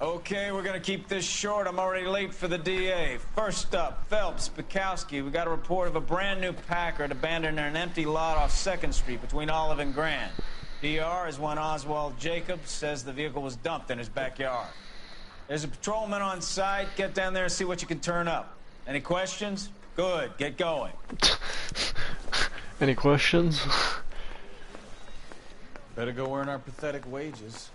Okay, we're gonna keep this short. I'm already late for the DA. First up, Phelps, Bukowski. We got a report of a brand new Packard abandoned in an empty lot off 2nd Street between Olive and Grand. DR is one Oswald Jacobs says the vehicle was dumped in his backyard. There's a patrolman on site. Get down there and see what you can turn up. Any questions? Good, get going. Any questions? Better go earn our pathetic wages.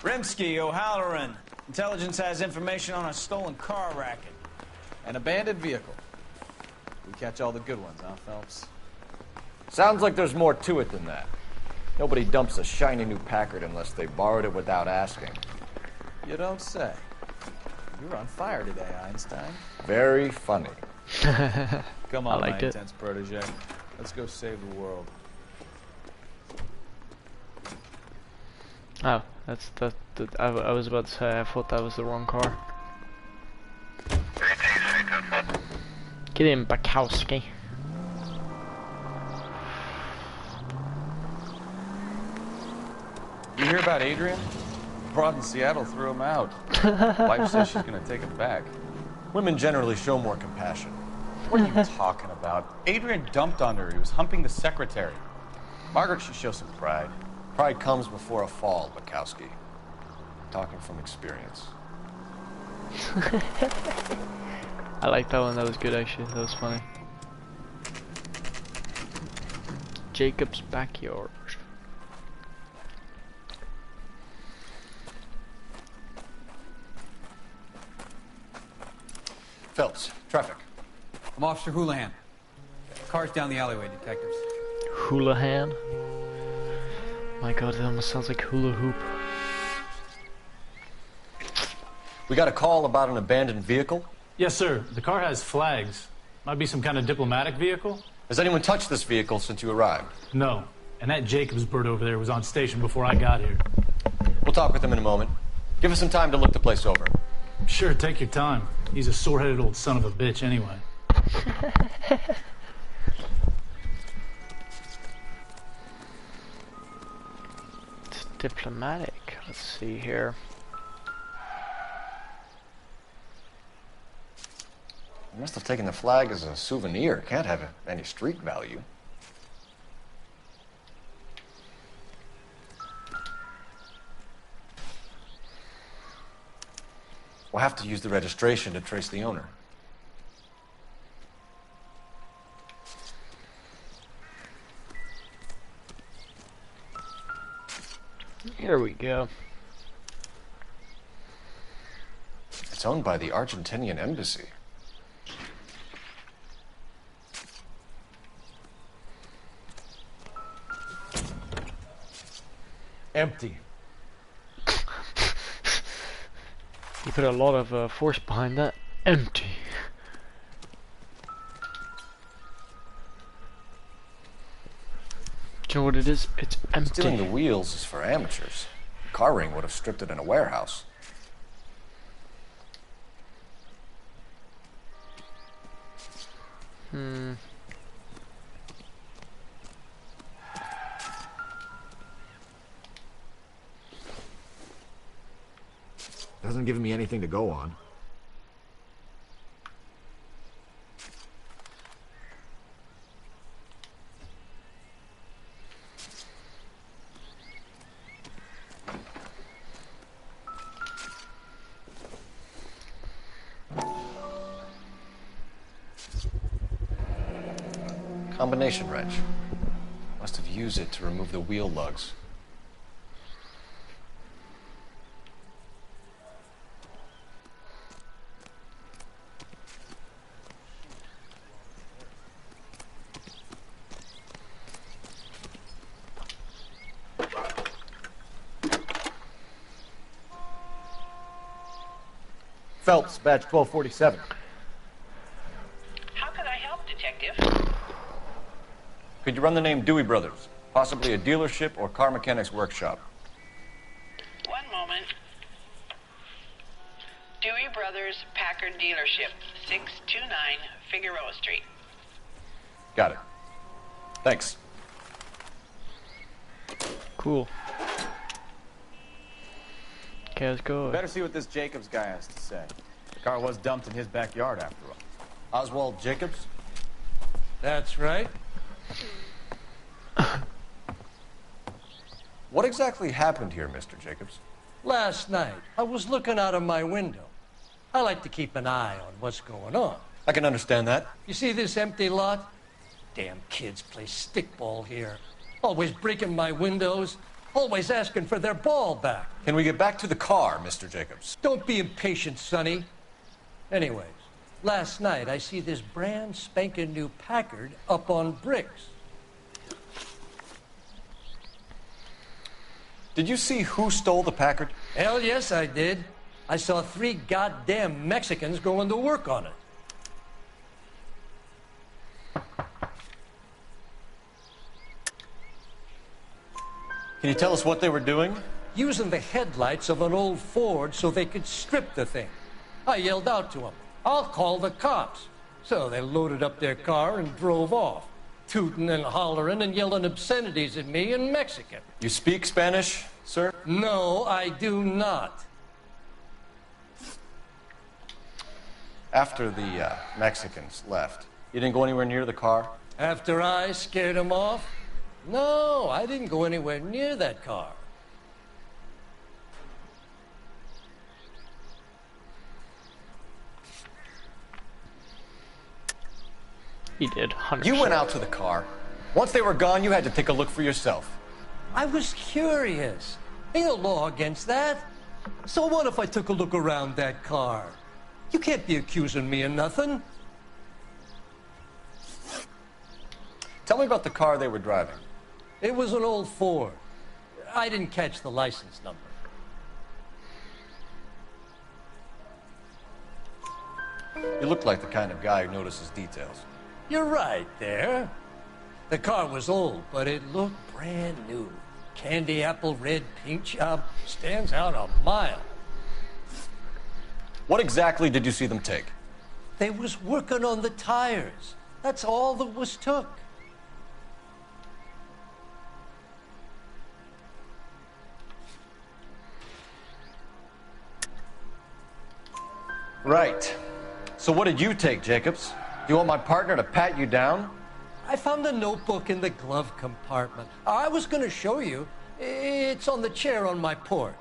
Rimsky, O'Halloran. Intelligence has information on a stolen car racket. An abandoned vehicle. We catch all the good ones, huh, Phelps? Sounds like there's more to it than that. Nobody dumps a shiny new Packard unless they borrowed it without asking. You don't say. You're on fire today, Einstein. Very funny. Come on, my it. intense protege. Let's go save the world. Oh, I was about to say, I thought that was the wrong car. Get in, Bukowski. You hear about Adrian? Broad in Seattle threw him out. Wife says she's gonna take him back. Women generally show more compassion. What are you talking about? Adrian dumped on her. He was humping the secretary. Margaret should show some pride. Pride comes before a fall, Bukowski. Talking from experience. I like that one, that was good actually, that was funny. Jacob's backyard. Phelps, traffic. I'm Officer Houlihan. Car's down the alleyway, detectives. Houlihan? My god, it almost sounds like hula hoop. We got a call about an abandoned vehicle. Yes, sir. The car has flags. Might be some kind of diplomatic vehicle? Has anyone touched this vehicle since you arrived? No. And that Jacobs bird over there was on station before I got here. We'll talk with him in a moment. Give us some time to look the place over. Sure, take your time. He's a sore-headed old son of a bitch anyway. It's diplomatic. Let's see here. You must have taken the flag as a souvenir. Can't have any street value. We'll have to use the registration to trace the owner. Here we go. It's owned by the Argentinian embassy. Empty. You put a lot of force behind that. Empty. Do you know what it is? It's empty. Stealing the wheels is for amateurs. Car ring would have stripped it in a warehouse. Hasn't given me anything to go on. Combination wrench. Must have used it to remove the wheel lugs. Phelps, badge 1247. How can I help, Detective? Could you run the name Dewey Brothers? Possibly a dealership or car mechanics workshop. One moment. Dewey Brothers Packard Dealership, 629 Figueroa Street. Got it. Thanks. Cool. Okay, let's go. Better see what this Jacobs guy has to say. The car was dumped in his backyard after all. Oswald Jacobs? That's right. What exactly happened here, Mr. Jacobs? Last night, I was looking out of my window. I like to keep an eye on what's going on. I can understand that. You see this empty lot? Damn kids play stickball here. Always breaking my windows. Always asking for their ball back. Can we get back to the car, Mr. Jacobs? Don't be impatient, Sonny. Anyways, last night I see this brand spanking new Packard up on bricks. Did you see who stole the Packard? Hell yes, I did. I saw 3 goddamn Mexicans going to work on it. Can you tell us what they were doing? Using the headlights of an old Ford so they could strip the thing. I yelled out to them, "I'll call the cops." So they loaded up their car and drove off, tooting and hollering and yelling obscenities at me in Mexican. You speak Spanish, sir? No, I do not. After the Mexicans left, you didn't go anywhere near the car? After I scared them off? No, I didn't go anywhere near that car. He did, 100%. You went out to the car. Once they were gone, you had to take a look for yourself. I was curious. Ain't no law against that. So what if I took a look around that car? You can't be accusing me of nothing. Tell me about the car they were driving. It was an old Ford. I didn't catch the license number. You look like the kind of guy who notices details. You're right there. The car was old, but it looked brand new. Candy apple red paint job stands out a mile. What exactly did you see them take? They was working on the tires. That's all that was took. Right. So what did you take, Jacobs? Do you want my partner to pat you down? I found a notebook in the glove compartment. I was going to show you. It's on the chair on my porch.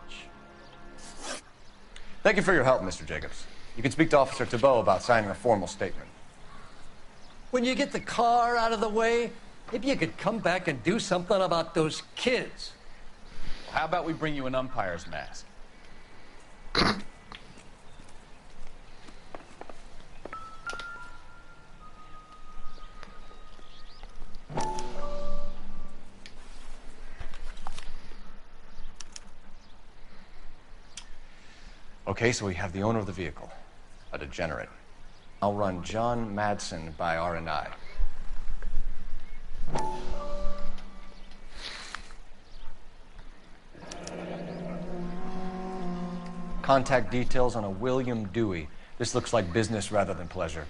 Thank you for your help, Mr. Jacobs. You can speak to Officer Thibault about signing a formal statement. When you get the car out of the way, maybe you could come back and do something about those kids. How about we bring you an umpire's mask? Okay, so we have the owner of the vehicle, a degenerate. I'll run John Madsen by R&I. Contact details on a William Dewey. This looks like business rather than pleasure.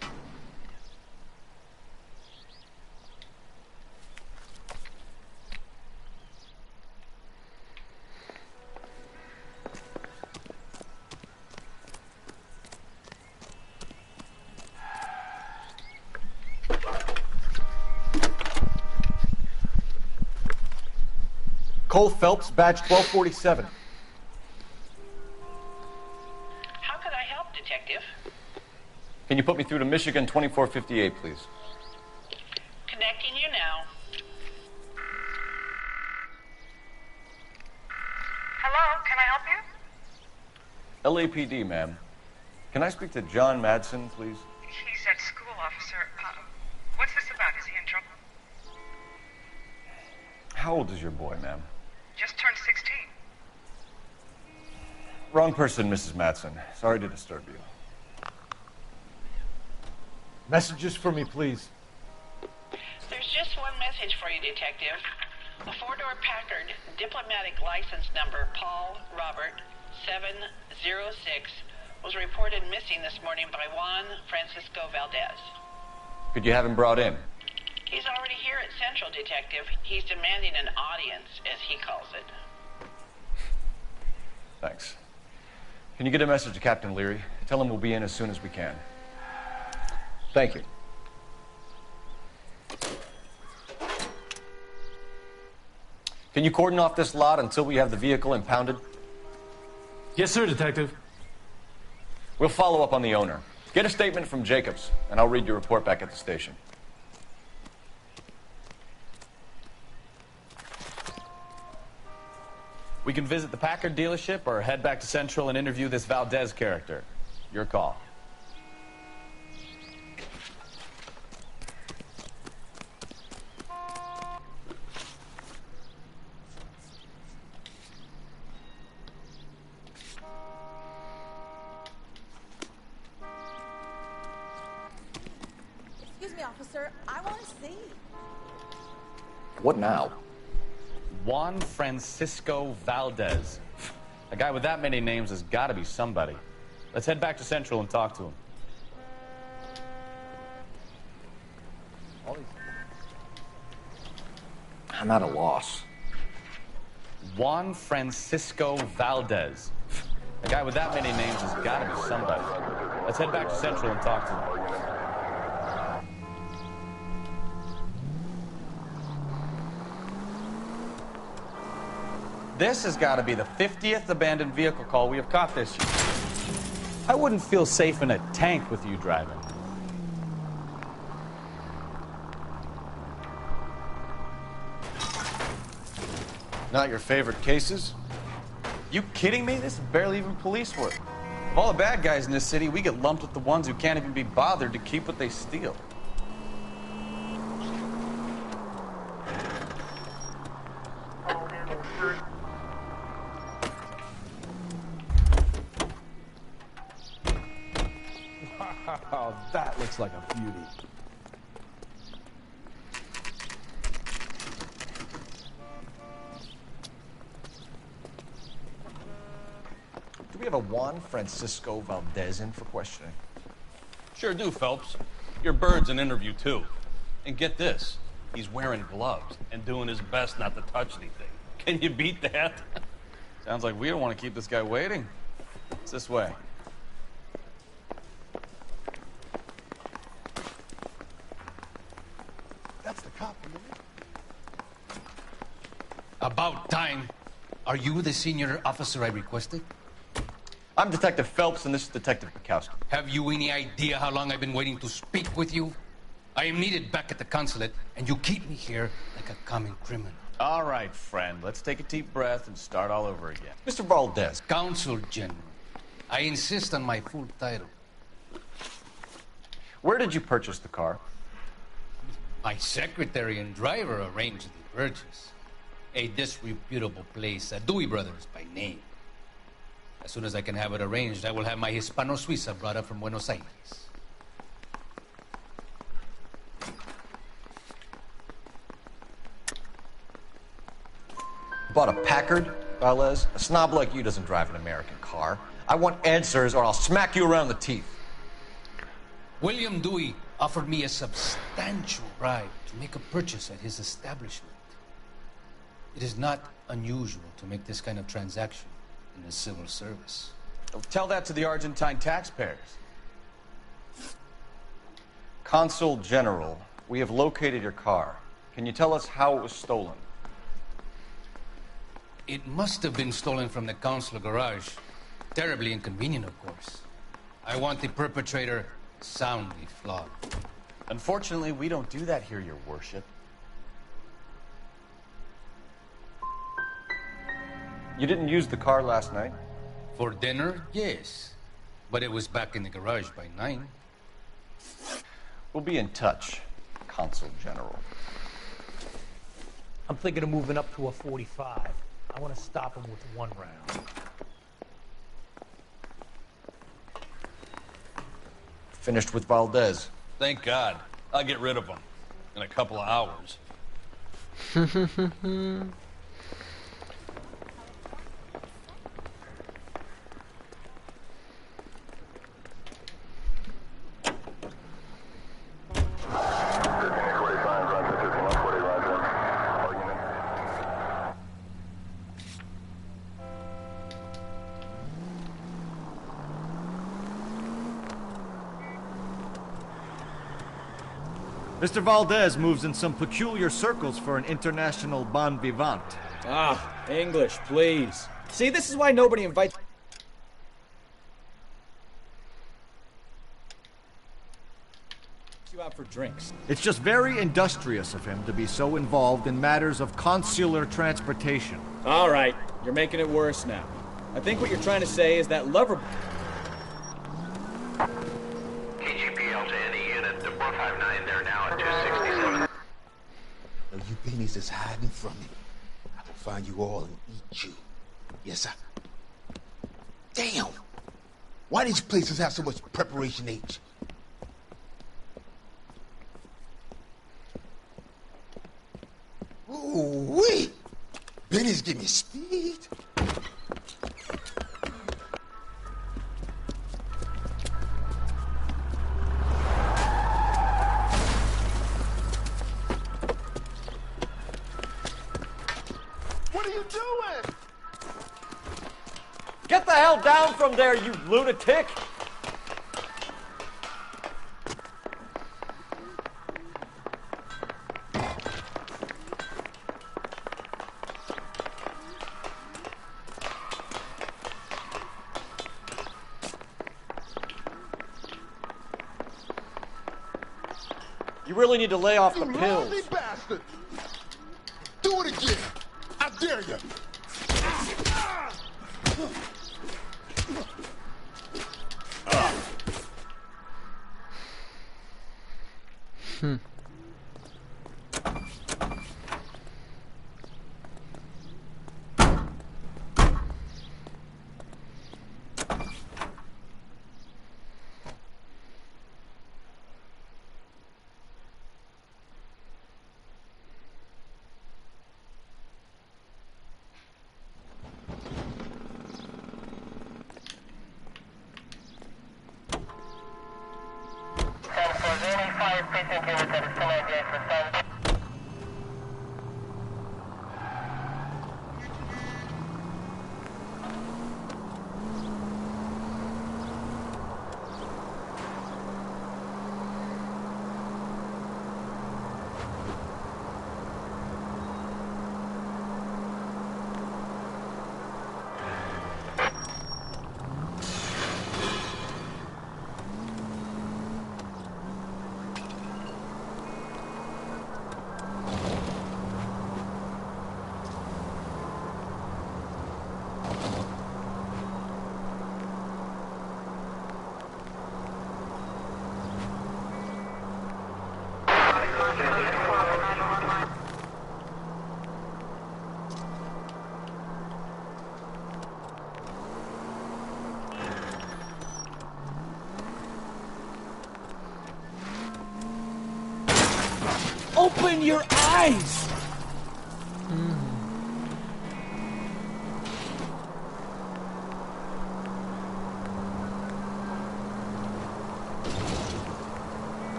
Cole Phelps, badge 1247. How could I help, Detective? Can you put me through to Michigan 2458, please? Connecting you now. Hello, can I help you? LAPD, ma'am. Can I speak to John Madsen, please? He's at school, officer. What's this about? Is he in trouble? How old is your boy, ma'am? Just turned 16. Wrong person, Mrs. Madsen. Sorry to disturb you. Messages for me, please. There's just one message for you, Detective. A 4-door Packard, diplomatic license number Paul Robert 706, was reported missing this morning by Juan Francisco Valdez. Could you have him brought in? He's already here at Central, Detective. He's demanding an audience, as he calls it. Thanks. Can you get a message to Captain Leary? Tell him we'll be in as soon as we can. Thank you. Can you cordon off this lot until we have the vehicle impounded? Yes, sir, Detective. We'll follow up on the owner. Get a statement from Jacobs, and I'll read your report back at the station. We can visit the Packard dealership or head back to Central and interview this Valdez character. Your call. Excuse me, officer. I want to see. What now? Juan Francisco Valdez. A guy with that many names has got to be somebody. Let's head back to Central and talk to him. I'm at a loss. Juan Francisco Valdez. A guy with that many names has got to be somebody. Let's head back to Central and talk to him. This has got to be the 50th abandoned vehicle call we have caught this year. I wouldn't feel safe in a tank with you driving. Not your favorite cases? You kidding me? This is barely even police work. Of all the bad guys in this city, we get lumped with the ones who can't even be bothered to keep what they steal. Wow, that looks like a beauty. Do we have a Juan Francisco Valdez in for questioning? Sure do, Phelps. Your bird's an interview, too. And get this, he's wearing gloves and doing his best not to touch anything. Can you beat that? Sounds like we don't want to keep this guy waiting. It's this way. That's the cop, isn't it? About time. Are you the senior officer I requested? I'm Detective Phelps, and this is Detective Bukowski. Have you any idea how long I've been waiting to speak with you? I am needed back at the consulate, and you keep me here like a common criminal. All right, friend. Let's take a deep breath and start all over again. Mr. Valdez. Consul General. I insist on my full title. Where did you purchase the car? My secretary and driver arranged the purchase. A disreputable place, Dewey Brothers by name. As soon as I can have it arranged, I will have my Hispano Suiza brought up from Buenos Aires. Bought a Packard, Valdez? A snob like you doesn't drive an American car. I want answers or I'll smack you around the teeth. William Dewey offered me a substantial bribe to make a purchase at his establishment. It is not unusual to make this kind of transaction in the civil service. Tell that to the Argentine taxpayers. Consul General, we have located your car. Can you tell us how it was stolen? It must have been stolen from the consular garage. Terribly inconvenient, of course. I want the perpetrator soundly flogged. Unfortunately, we don't do that here, Your Worship. You didn't use the car last night? For dinner, yes. But it was back in the garage by 9. We'll be in touch, Consul General. I'm thinking of moving up to a 45. I want to stop him with one round. Finished with Valdez. Thank God. I'll get rid of him in a couple of hours. Mr. Valdez moves in some peculiar circles for an international bon vivant. Ah, English, please. See, this is why nobody invites you out for drinks. It's just very industrious of him to be so involved in matters of consular transportation. All right, you're making it worse now. I think what you're trying to say is that lover... KGPL to any unit, the 459 there now at 267. Now you beanies is hiding from me. I will find you all and eat you. Yes, sir. Damn! Why these places have so much preparation H? Ooh-wee! Benny's give me speed. What are you doing? Get the hell down from there, you lunatic! You really need to lay off the pills. Lousy bastard! Do it again! I dare you! Open your eyes!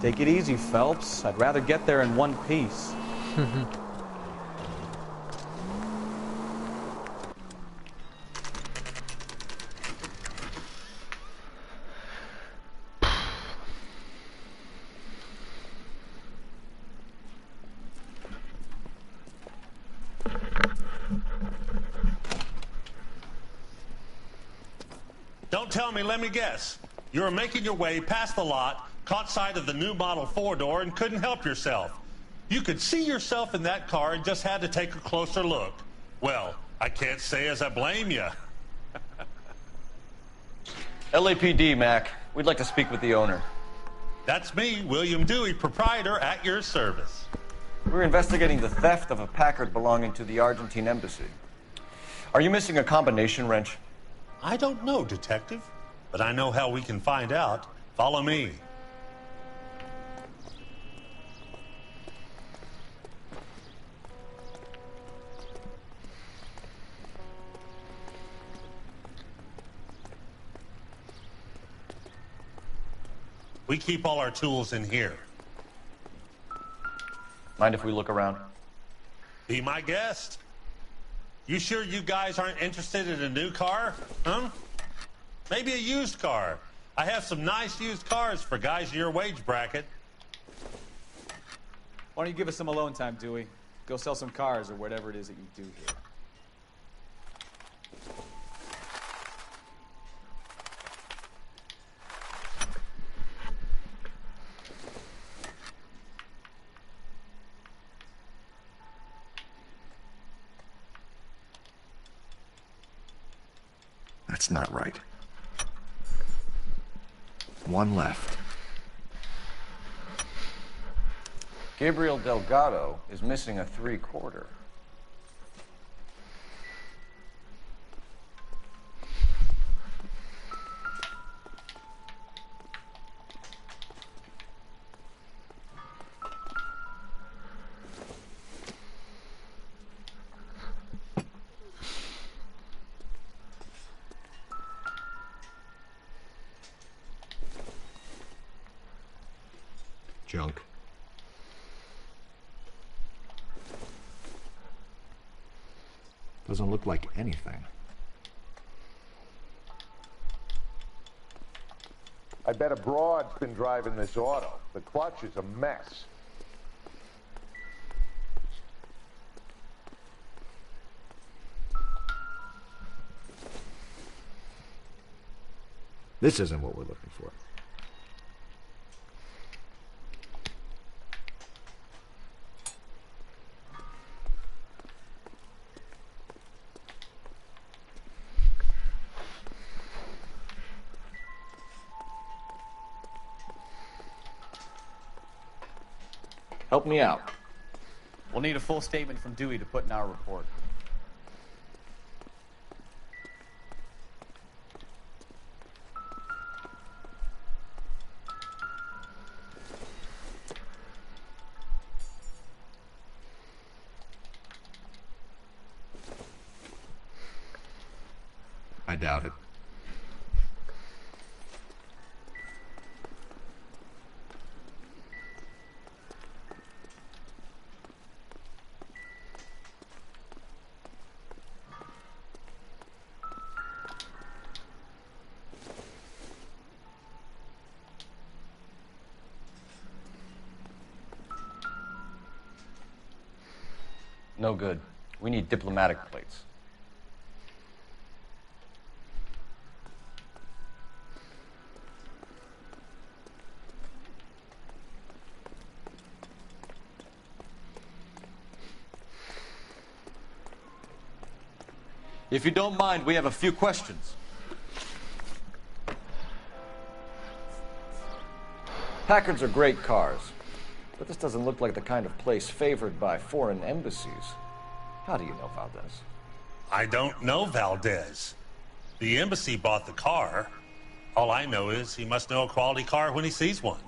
Take it easy, Phelps. I'd rather get there in one piece. Don't tell me, let me guess. You were making your way past the lot, caught sight of the new model four-door, and couldn't help yourself. You could see yourself in that car and just had to take a closer look. Well, I can't say as I blame you. LAPD, Mac. We'd like to speak with the owner. That's me, William Dewey, proprietor, at your service. We're investigating the theft of a Packard belonging to the Argentine embassy. Are you missing a combination wrench? I don't know, Detective, but I know how we can find out. Follow me. We keep all our tools in here. Mind if we look around? Be my guest. You sure you guys aren't interested in a new car? Huh? Maybe a used car. I have some nice used cars for guys in your wage bracket. Why don't you give us some alone time, Dewey? Go sell some cars or whatever it is that you do here. That's not right. One left. Gabriel Delgado is missing a 3/4. Junk. Doesn't look like anything. I bet a broad's been driving this auto. The clutch is a mess. This isn't what we're looking for. Help me out. We'll need a full statement from Dewey to put in our report. I doubt it. No good. We need diplomatic plates. If you don't mind, we have a few questions. Packards are great cars, but this doesn't look like the kind of place favored by foreign embassies. How do you know Valdez? I don't know Valdez. The embassy bought the car. All I know is he must know a quality car when he sees one.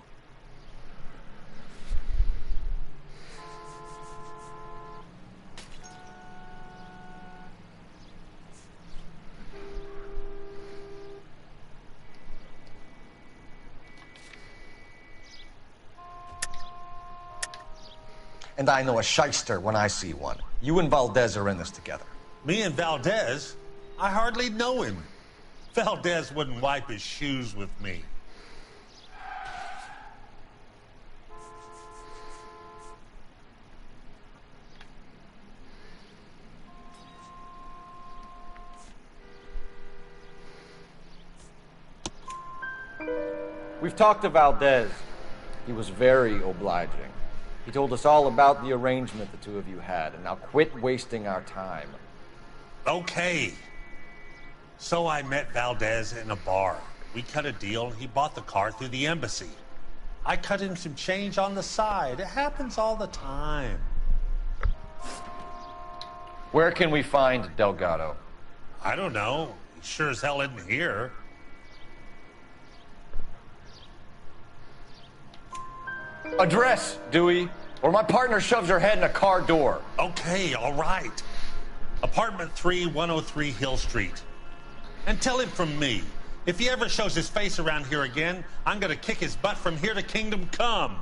And I know a shyster when I see one. You and Valdez are in this together. Me and Valdez? I hardly know him. Valdez wouldn't wipe his shoes with me. We've talked to Valdez. He was very obliging. He told us all about the arrangement the two of you had, and now quit wasting our time. Okay. So I met Valdez in a bar. We cut a deal, and he bought the car through the embassy. I cut him some change on the side. It happens all the time. Where can we find Delgado? I don't know. He sure as hell isn't here. Address, Dewey, or my partner shoves her head in a car door. Okay, all right. Apartment 3, 103 Hill Street. And tell him from me, if he ever shows his face around here again, I'm gonna kick his butt from here to Kingdom Come.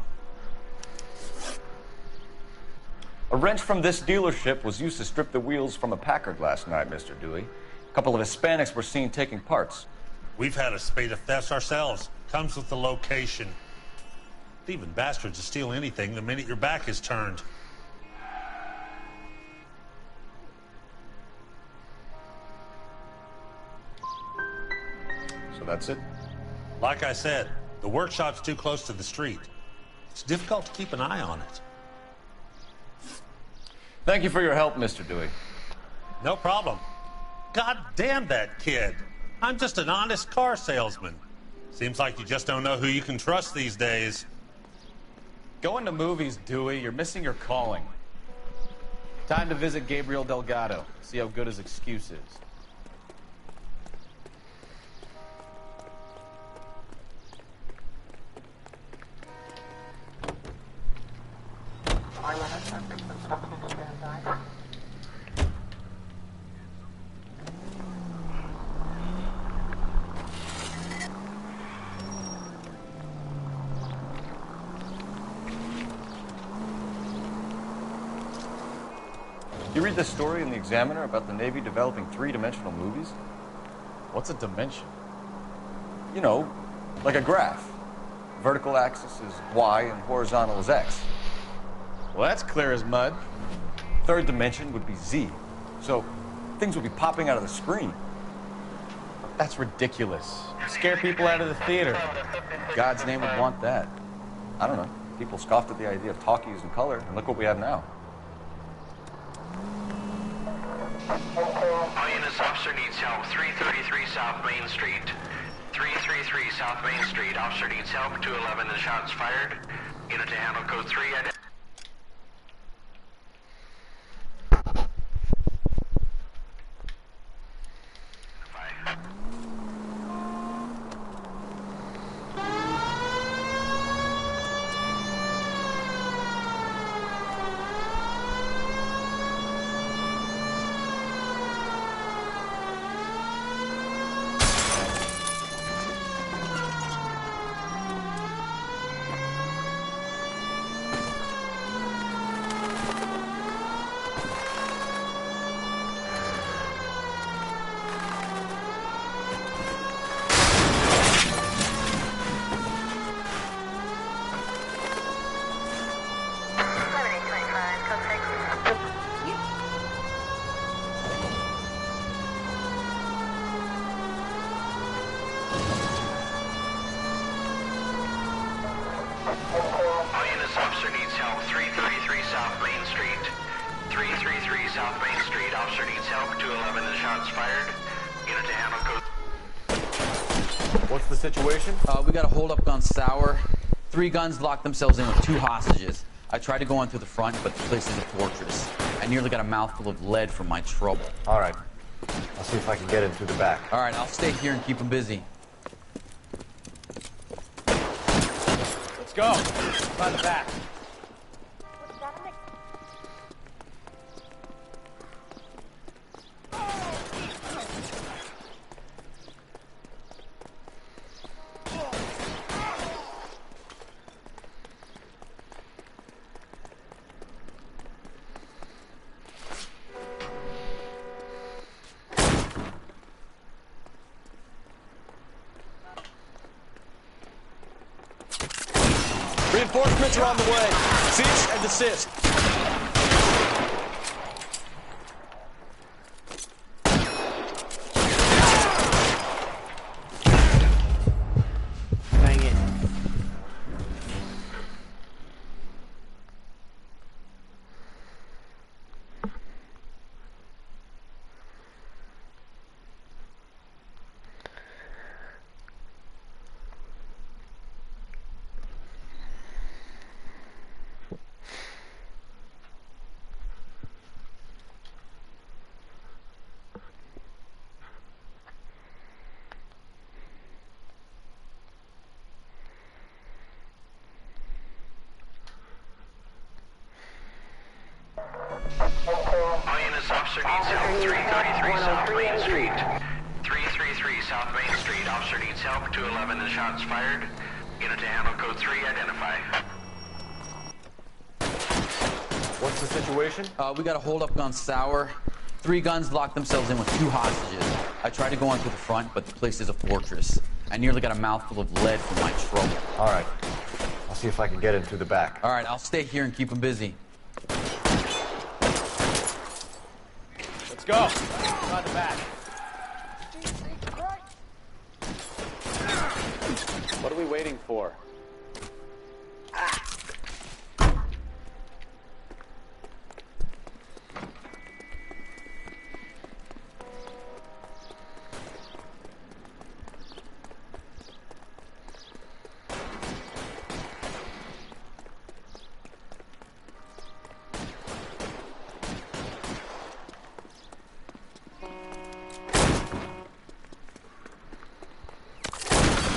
A wrench from this dealership was used to strip the wheels from a Packard last night, Mr. Dewey. A couple of Hispanics were seen taking parts. We've had a spate of thefts ourselves. Comes with the location. Thieving bastards will steal anything the minute your back is turned. So that's it? Like I said, the workshop's too close to the street. It's difficult to keep an eye on it. Thank you for your help, Mr. Dewey. No problem. God damn that kid. I'm just an honest car salesman. Seems like you just don't know who you can trust these days. Going to movies, Dewey. You're missing your calling. Time to visit Gabriel Delgado. See how good his excuse is. You read this story in the Examiner about the Navy developing three-dimensional movies? What's a dimension? You know, like a graph. Vertical axis is Y and horizontal is X. Well, that's clear as mud. Third dimension would be Z. So things would be popping out of the screen. That's ridiculous. Scare people out of the theater. God's name would want that. I don't know. People scoffed at the idea of talkies in color, and look what we have now. All units, officer needs help. 333 South Main Street. 333 South Main Street. Officer needs help. 211 and shots fired. Unit to handle code 3. What's the situation? We got a holdup gone sour. 3 guns locked themselves in with 2 hostages. I tried to go on through the front, but the place is a fortress. I nearly got a mouthful of lead from my trouble. All right. I'll see if I can get in through the back. All right, I'll stay here and keep them busy. Let's go. By the back. Reinforcements are on the way. Cease and desist. Dang it. All units, officer needs help. 333 South Main Street. 333 South Main Street. Officer needs help. 211 and shots fired. Unit to handle code 3. Identify. What's the situation? We got a holdup gone sour. 3 guns locked themselves in with 2 hostages. I tried to go on through the front, but the place is a fortress. I nearly got a mouthful of lead from my trouble. All right. I'll see if I can get in through the back. All right, I'll stay here and keep them busy. Let's go. Try the back. What are we waiting for?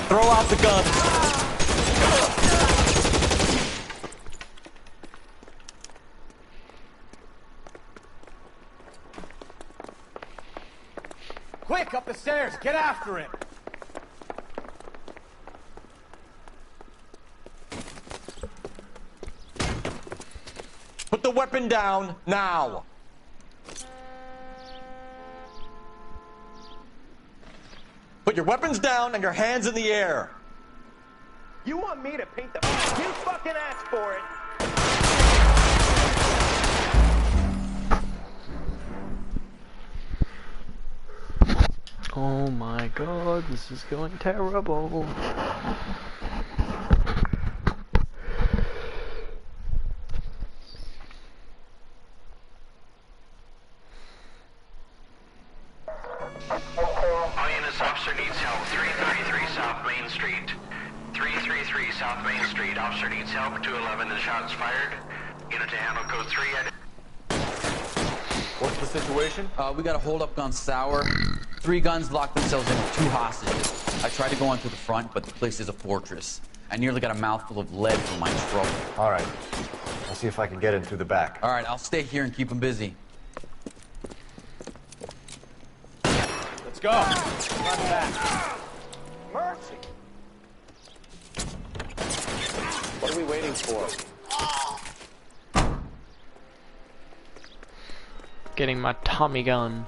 Throw out the gun. Quick, up the stairs. Get after him. Put the weapon down now. Put your weapons down and your hands in the air. You want me to paint the... You fucking asked for it! Oh my god, this is going terrible. All units, officer needs help. 333 South Main Street. 333 South Main Street. Officer needs help. 211 and shots fired. Unit to handle code 3. What's the situation? We got a hold-up on Sour. 3 guns locked themselves in with 2 hostages. I tried to go on through the front, but the place is a fortress. I nearly got a mouthful of lead from my trouble. All right. I'll see if I can get in through the back. All right, I'll stay here and keep them busy. Let's go. Run back. Mercy! What are we waiting for? Getting my Tommy gun.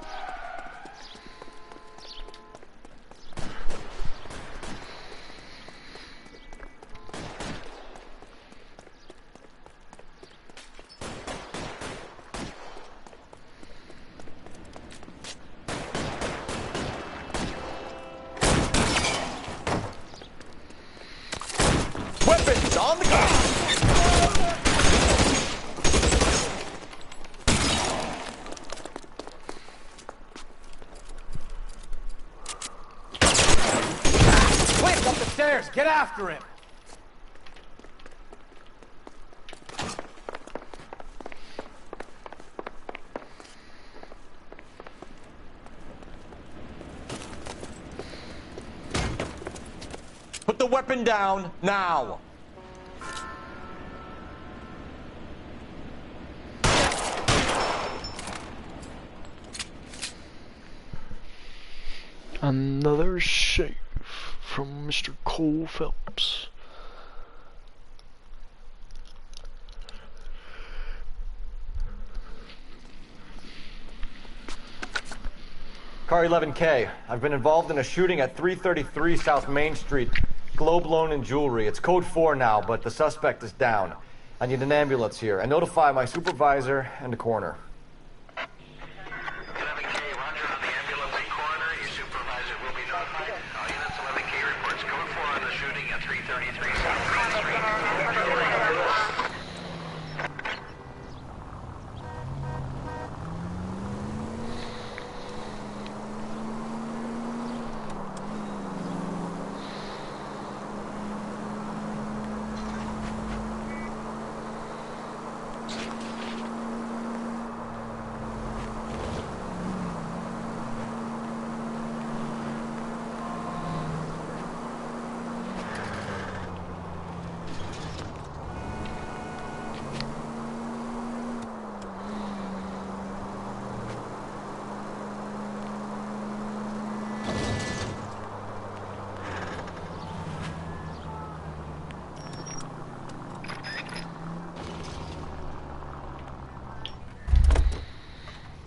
Weapons on the gun! Quick, up the stairs. Get after him. Put the weapon down now. Another shave from Mr. Cole Phelps. Car 11K. I've been involved in a shooting at 333 South Main Street. Globe Loan and Jewelry. It's code 4 now, but the suspect is down. I need an ambulance here. And notify my supervisor and the coroner. 11K, roger on the ambulance and coroner. Your supervisor will be notified. All units, 11K reports code 4 on the shooting at 333 South Main Street.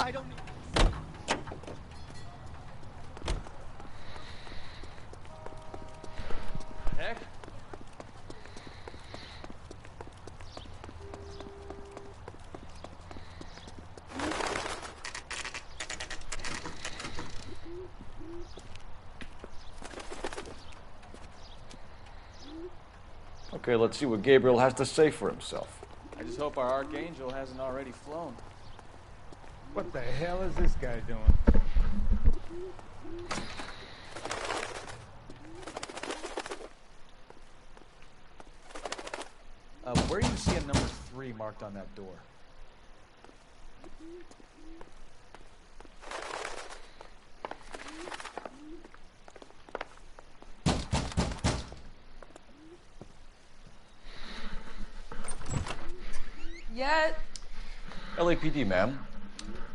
I don't need... Okay, let's see what Gabriel has to say for himself. I just hope our archangel hasn't already flown. What the hell is this guy doing? Where do you see a number 3 marked on that door? Yeah. LAPD, ma'am.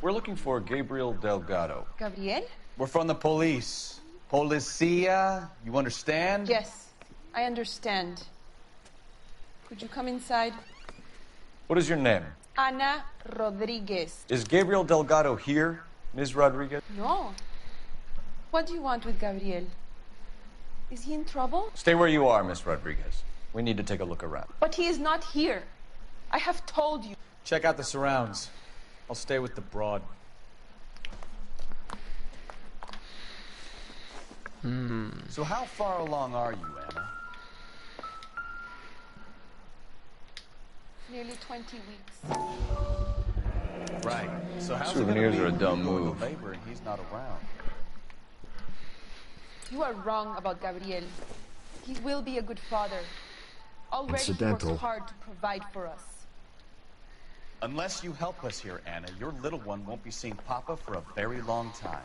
We're looking for Gabriel Delgado. Gabriel? We're from the police. Policia, you understand? Yes, I understand. Could you come inside? What is your name? Ana Rodriguez. Is Gabriel Delgado here, Ms. Rodriguez? No. What do you want with Gabriel? Is he in trouble? Stay where you are, Ms. Rodriguez. We need to take a look around. But he is not here. I have told you. Check out the surrounds. I'll stay with the broad. So how far along are you, Anna? Nearly 20 weeks. Right. So how's Souvenirs it are a gonna be dumb doing move. the labor and he's not around? You are wrong about Gabriel. He will be a good father. Already he Incidental. works hard to provide for us. Unless you help us here, Anna, your little one won't be seeing Papa for a very long time.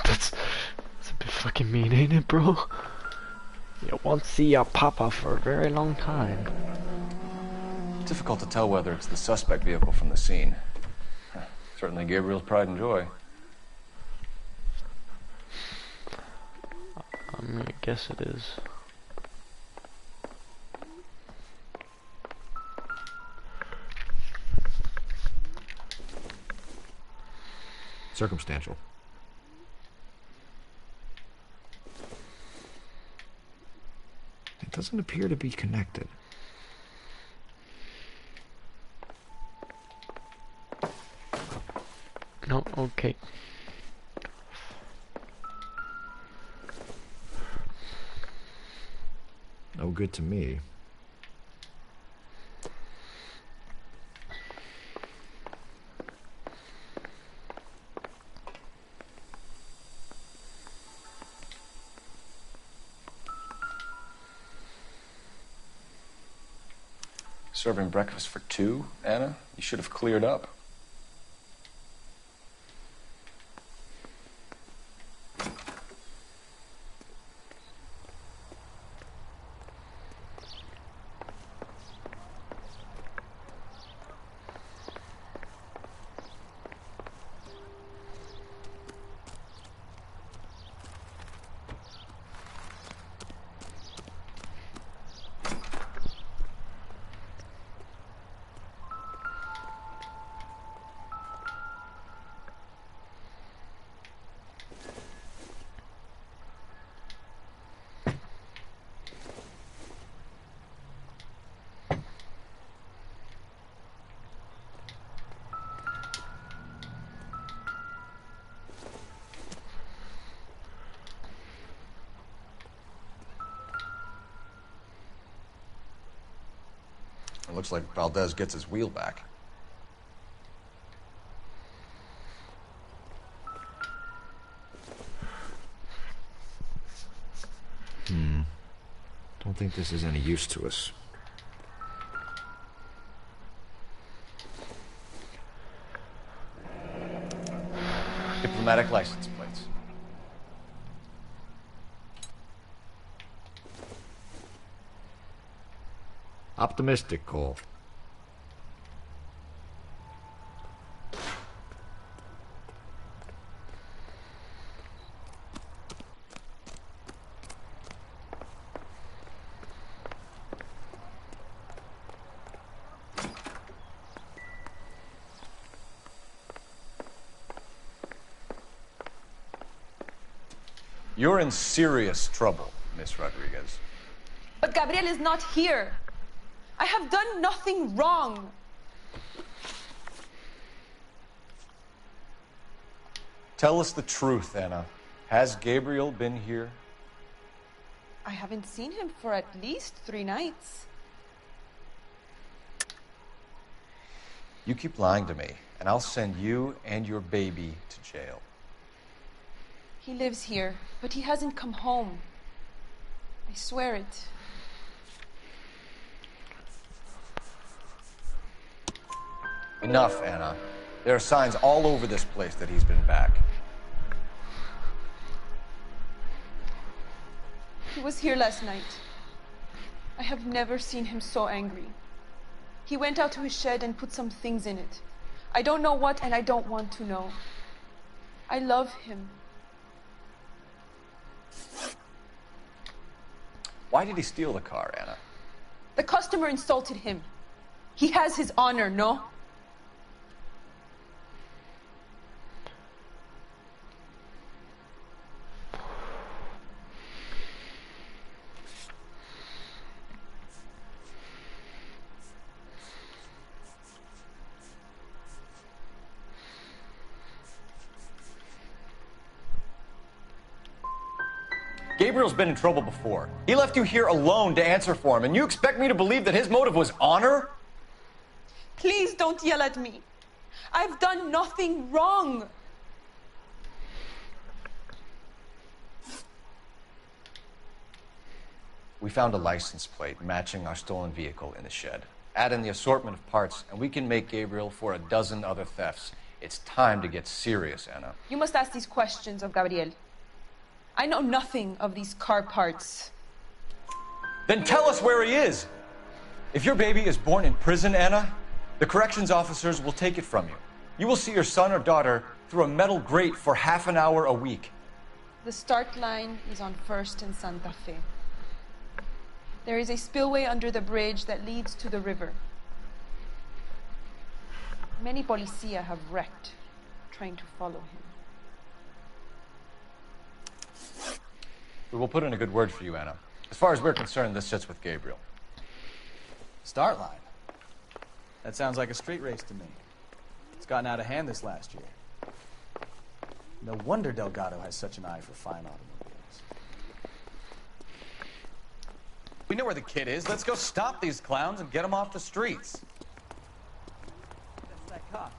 That's a bit fucking mean, ain't it, bro? You won't see your papa for a very long time. Difficult to tell whether it's the suspect vehicle from the scene. Certainly Gabriel's pride and joy. I mean, I guess it is. Circumstantial. It doesn't appear to be connected. No, okay. No good to me. Serving breakfast for 2, Anna? You should have cleared up. It looks like Valdez gets his wheel back. Don't think this is any use to us. Diplomatic license plates. Optimistic, Cole. You're in serious trouble, Miss Rodriguez. But Gabriel is not here. I have done nothing wrong. Tell us the truth, Anna. Has Gabriel been here? I haven't seen him for at least 3 nights. You keep lying to me, and I'll send you and your baby to jail. He lives here, but he hasn't come home. I swear it. Enough, Anna. There are signs all over this place that he's been back. He was here last night. I have never seen him so angry. He went out to his shed and put some things in it. I don't know what, and I don't want to know. I love him. Why did he steal the car, Anna? The customer insulted him. He has his honor, no? Gabriel's been in trouble before. He left you here alone to answer for him, and you expect me to believe that his motive was honor? Please don't yell at me. I've done nothing wrong. We found a license plate matching our stolen vehicle in the shed. Add in the assortment of parts, and we can make Gabriel for a dozen other thefts. It's time to get serious, Anna. You must ask these questions of Gabriel. I know nothing of these car parts. Then tell us where he is. If your baby is born in prison, Anna, the corrections officers will take it from you. You will see your son or daughter through a metal grate for half an hour a week. The start line is on 1st and Santa Fe. There is a spillway under the bridge that leads to the river. Many policia have wrecked trying to follow him. We will put in a good word for you, Anna. As far as we're concerned, this sits with Gabriel. Start line? That sounds like a street race to me. It's gotten out of hand this last year. No wonder Delgado has such an eye for fine automobiles. We know where the kid is. Let's go stop these clowns and get them off the streets. That's that cop.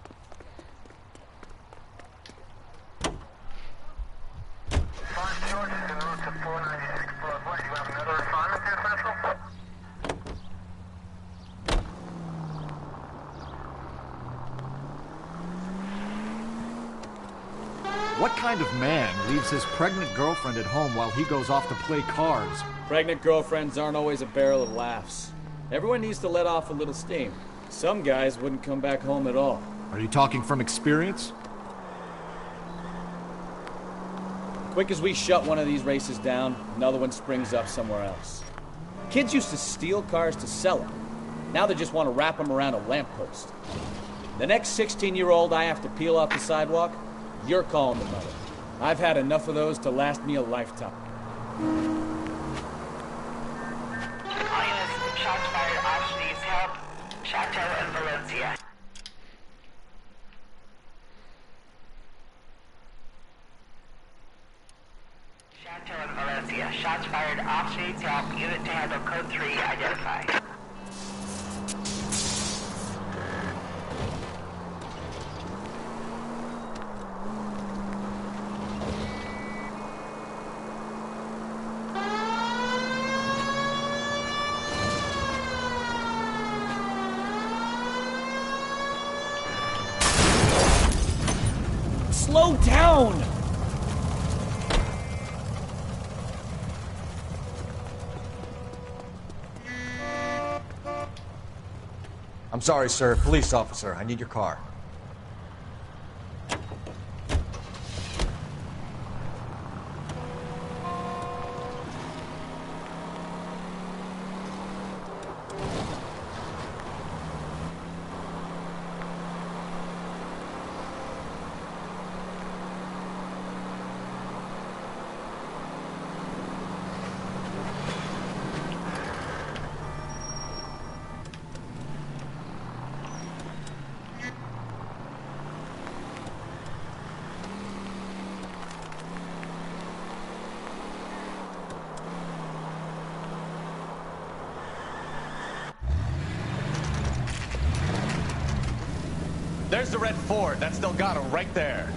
What kind of man leaves his pregnant girlfriend at home while he goes off to play cards? Pregnant girlfriends aren't always a barrel of laughs. Everyone needs to let off a little steam. Some guys wouldn't come back home at all. Are you talking from experience? Quick as we shut one of these races down, another one springs up somewhere else. Kids used to steal cars to sell them. Now they just want to wrap them around a lamppost. The next 16-year-old I have to peel off the sidewalk, you're calling the mother. I've had enough of those to last me a lifetime. All units, shots fired, Osh needs help. Chateau and Valencia. Chateau and Valencia. Shots fired, Osh needs help. Unit to handle code 3, identify. Slow down! I'm sorry, sir. Police officer, I need your car. There's the red Ford. That's Delgado right there.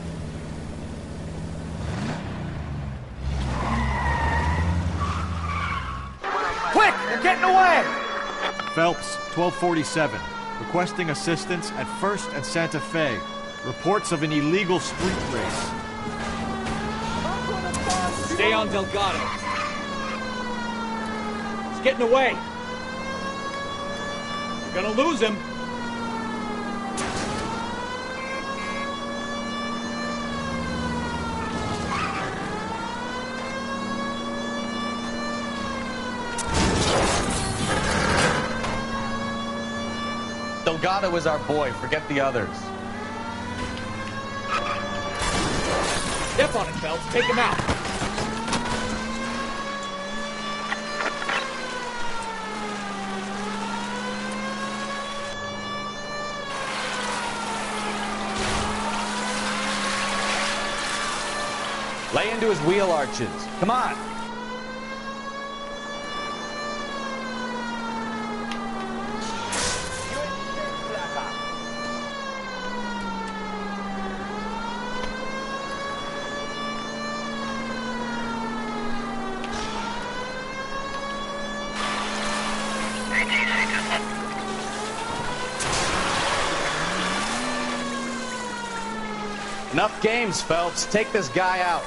Quick! They're getting away! Phelps, 1247. Requesting assistance at 1st and Santa Fe. Reports of an illegal street race. Stay on Delgado. He's getting away. We're gonna lose him. Delgado is our boy. Forget the others. Step on it, Phelps. Take him out. Lay into his wheel arches. Come on. Enough games, Phelps. Take this guy out.